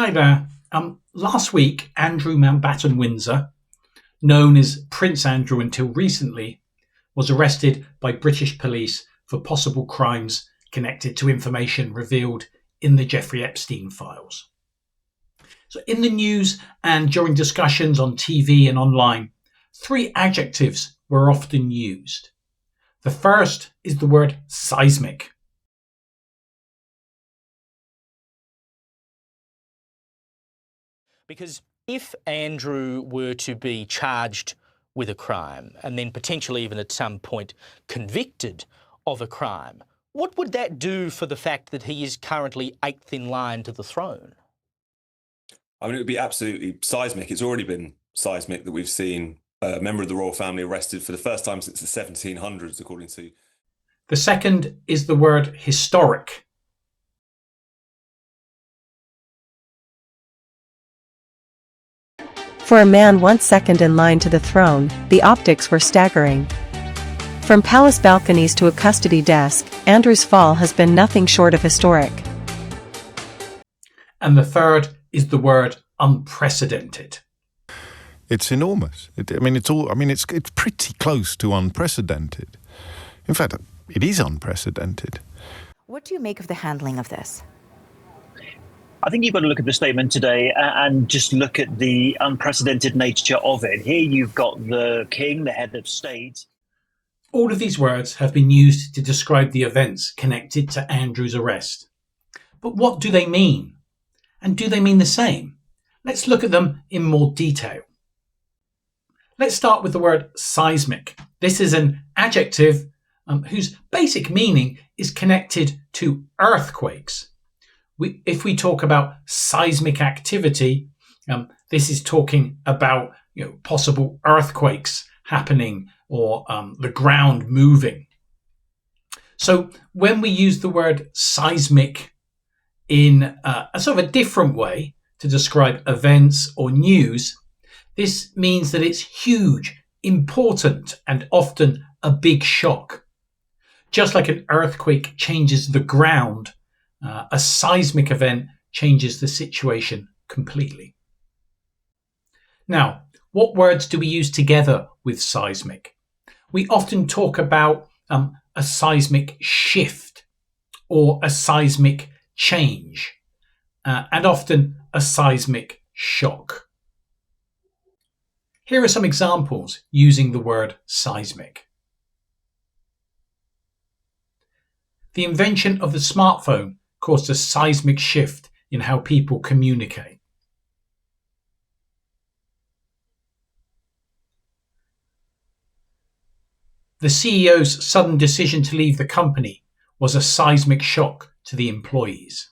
Hi there. Last week, Andrew Mountbatten-Windsor, known as Prince Andrew until recently, was arrested by British police for possible crimes connected to information revealed in the Jeffrey Epstein files. So in the news and during discussions on TV and online, three adjectives were often used. The first is the word seismic. Because if Andrew were to be charged with a crime and then potentially even at some point convicted of a crime, what would that do for the fact that he is currently eighth in line to the throne? I mean, it would be absolutely seismic. It's already been seismic that we've seen a member of the royal family arrested for the first time since the 1700s, according to... The second is the word historic. For a man once second in line to the throne, the optics were staggering. From palace balconies to a custody desk, Andrew's fall has been nothing short of historic. And the third is the word unprecedented. It's enormous. It's pretty close to unprecedented. In fact, it is unprecedented. What do you make of the handling of this? I think you've got to look at the statement today and just look at the unprecedented nature of it. Here you've got the king, the head of state. All of these words have been used to describe the events connected to Andrew's arrest. But what do they mean? And do they mean the same? Let's look at them in more detail. Let's start with the word seismic. This is an adjective whose basic meaning is connected to earthquakes. If we talk about seismic activity, this is talking about possible earthquakes happening or the ground moving. So when we use the word seismic in a sort of a different way to describe events or news, this means that it's huge, important, and often a big shock. Just like an earthquake changes the ground, a seismic event changes the situation completely. Now, what words do we use together with seismic? We often talk about a seismic shift or a seismic change, and often a seismic shock. Here are some examples using the word seismic. The invention of the smartphone caused a seismic shift in how people communicate. The CEO's sudden decision to leave the company was a seismic shock to the employees.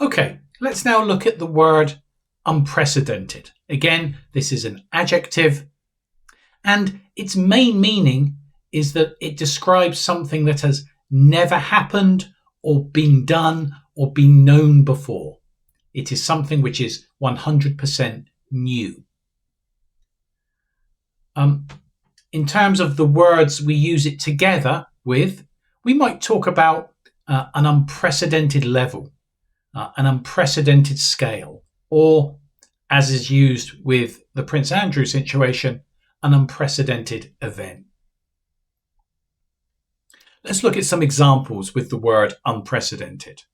Okay, let's now look at the word unprecedented. Again, this is an adjective, and its main meaning is that it describes something that has never happened or been done or been known before. It is something which is 100% new. In terms of the words we use it together with, we might talk about an unprecedented level, an unprecedented scale, or, as is used with the Prince Andrew situation, an unprecedented event. Let's look at some examples with the word unprecedented.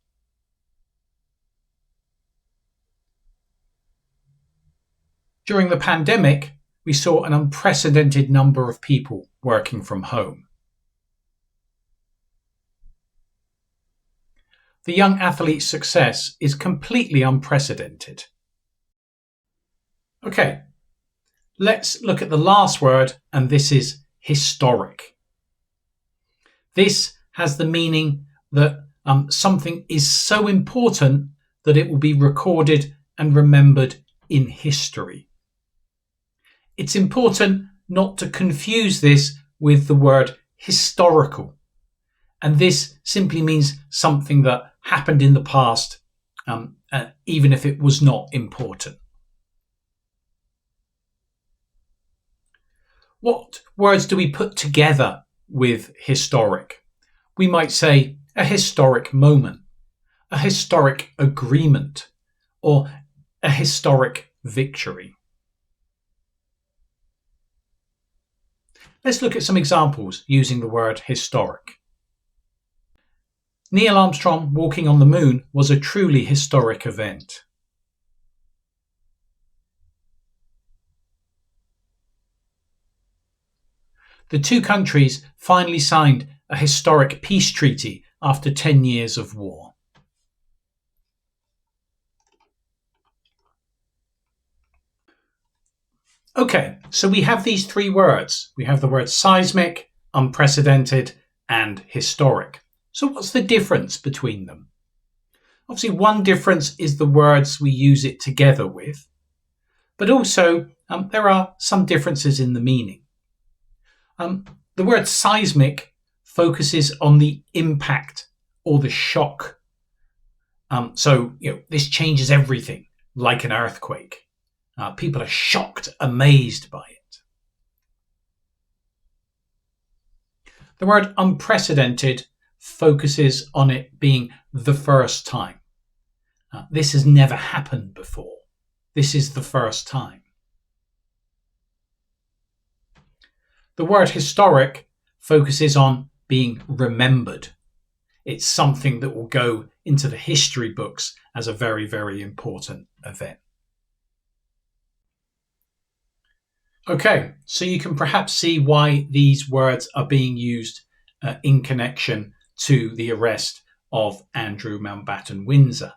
During the pandemic, we saw an unprecedented number of people working from home. The young athlete's success is completely unprecedented. Okay, let's look at the last word, and this is historic. This has the meaning that something is so important that it will be recorded and remembered in history. It's important not to confuse this with the word historical. And this simply means something that happened in the past, even if it was not important. What words do we put together with historic? We might say a historic moment, a historic agreement or a historic victory. Let's look at some examples using the word historic. Neil Armstrong walking on the moon was a truly historic event. The two countries finally signed a historic peace treaty after 10 years of war. Okay, so we have these three words. We have the words seismic, unprecedented, and historic. So what's the difference between them? Obviously, one difference is the words we use it together with, but also there are some differences in the meaning. The word seismic focuses on the impact or the shock. This changes everything, like an earthquake. People are shocked, amazed by it. The word unprecedented focuses on it being the first time. This has never happened before. This is the first time. The word historic focuses on being remembered. It's something that will go into the history books as a very, very important event. Okay, so you can perhaps see why these words are being used in connection to the arrest of Andrew Mountbatten-Windsor.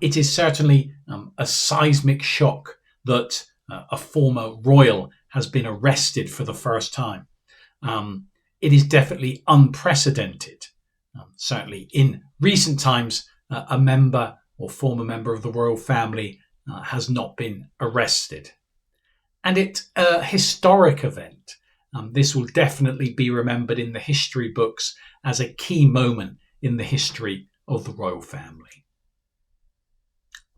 It is certainly a seismic shock that a former royal has been arrested for the first time. It is definitely unprecedented. Certainly in recent times, a member or former member of the royal family has not been arrested. And it's a historic event. This will definitely be remembered in the history books as a key moment in the history of the royal family.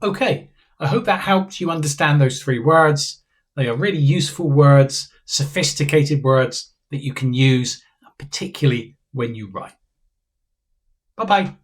Okay, I hope that helped you understand those three words. They are really useful words, sophisticated words that you can use, particularly when you write. Bye-bye.